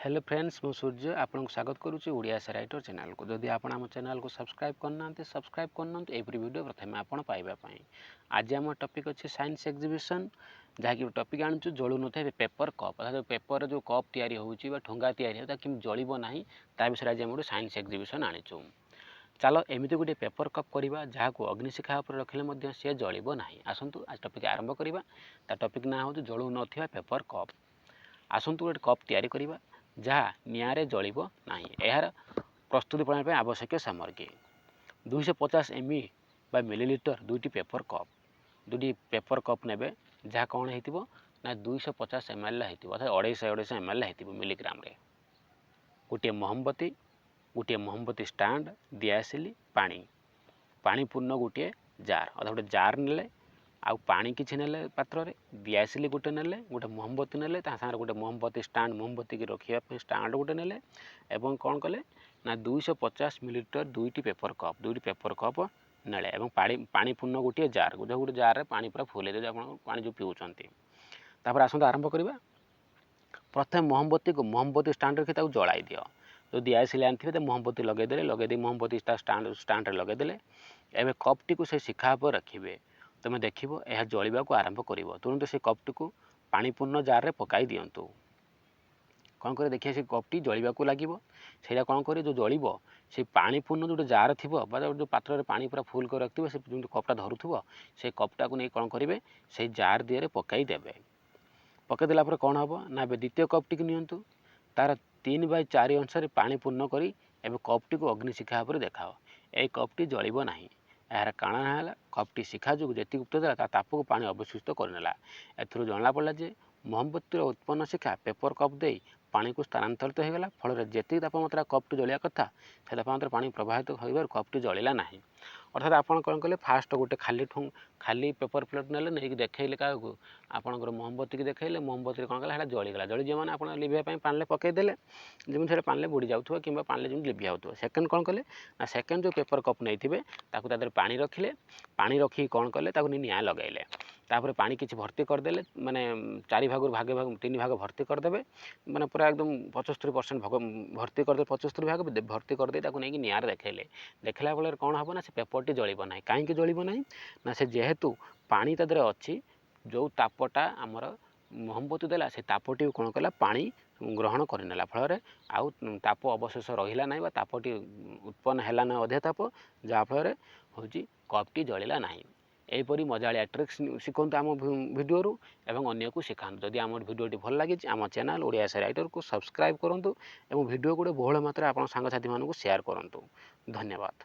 Hello friends मु सूर्य आपको स्वागत करुच्ची ओडिया से राइटर चैनल को जदि आप आम चैनल को सब्सक्राइब करना सब्सक्राइब करना एपरी वीडियो प्रथम आपड़ पाइबापी आज आम टॉपिक अच्छे साइंस एग्जिबिशन जहाँकि टॉपिक आणुचु जलू न पेपर कप अर्थात पेपर जो कप तैयारी होउची बा ठुंगा तैयारी होता कि जलिबो नाही ता विषय आज हम साइंस एग्जिबिशन आनीचु चलो एमती गोटे पेपर कप करवा जहाँ को अग्निशिखा उपर रखिले सी जलिबो नाही आसतु आज टॉपिक आरंभ करवा ता टॉपिक ना हो जलू न पेपर कप आसतु गोटे कप तैयारी करवा जहाँ निआरे जलिबो नाही यार प्रस्तुति प्रणाली पे आवश्यक सामग्री 250 ml बा मिलीलीटर दुईटी पेपर कप ने जहाँ कौन हो ना 250 ml अर्थात 250 ml मिलीग्राम रे गोटे मोहम्बती स्टाण्ड दियासिली पानी पूर्ण गोटे जार अर्थात गोटे जार ने आउ पानी किसी ने पात्र रे दियासिली गोटे ने गोटे मोहम्बती ने सागर गोटे मोहम्बती स्टाण्ड मोहम्बती की रखापी स्टाण्ड गोटे ने एवं कौन कले ना 250 मिलीलीटर दुईटी पेपर कप ने पानी पूर्ण गोटे जार गोटे जार रे पानी पूरा फुल पानी जो पीऊँच तापर आसत आरंभ करवा प्रथम मोहम्बती स्टाण्ड रखी जलाई दियो जो दियासिली आनी मोहम्बती लगेदे मोहम्बती स्टाण्ड लगेदे एवं कपटी को से शिखा पर रखिए तुम देख यह जलिबा को आरंभ कर तुरंत से कपटी को पानी पूर्ण जार रे पकाई दिंतु कौन कर देखिए से कपटी जलिबा को लगे से कौन कर जो जलिब से पानी पूर्ण जो जार थी जो पात्र में पानी पूरा फुल कर रखिए से जो कपटा धरुव से कपटा को नहीं कौन करेंगे से जार दिए पकई देवे पकईदेला कौन हम ना द्वितीय कपटी की नियंतु तार 3/4 अंश पानी पूर्ण करी एवं कपटी को अग्निशिखा पर देखाओ ये कपटी जलिब नाही यार कारण है कपटी शिखा जो जी उत्तर ताप को पानी अवशिष्ट करनेला एथुरु जना पड़ा जे मोहम्बती उत्पन्न शिखा पेपर कप दे पानी को स्थानांतरित हो गला फल जी तापमात्रा कपटी जलिया कथा से तापमात्रा पानी प्रवाहित हो कपटी जलिला ना अर्थात आप कौन कले फास्ट गोटे खाली पेपर प्लेट ने नहीं देखले क्या आपंकर मोहम्बती की देखले मोहम्बती कौन कला जलीगला जलीजी मैंने आप लिभाई पानी पकईदेले जमी पानी बुड़ी जाऊँ कि पानी जमी लिभि जाऊँ सेकेंड कौन कले ना सेकेंड जो पेपर कप नहीं थे पानी रखिले पानी रखी कौन कले निआँ लगेले तापर पानी किसी भर्ती करदे माने 4 भाग 3 भाग भर्ती करदे माने पूरा एकदम 75% भर्ती करदे 75 भाग भर्ती करदे नहीं निआर देखले देखला बेले कौन हम ना से पेपरटी जलिब ना कहीं जलिब ना ना से जेहेतु पानी तादे अच्छी जो तापटा आमर मोहम्बती देला से तापटी कौन कला पानी ग्रहण करनेला फल आउ ताप अवशेष रहा ना तापटी उत्पन्न है ना अधिक ताप जहाँफल हूँ कपटी जलिला ना यहीपरी मजालिया ट्रिक्स शिखु आम भिडियो एवं अन्य को शिखातु जदि आम भिडियोटी भल लगी आम चैनल ओडिया से राइटर को सब्सक्राइब करूँ और भिडियो गुड़े बहुल मात्रा आप सांगसाथी मानक शेयर करूँ धन्यवाद।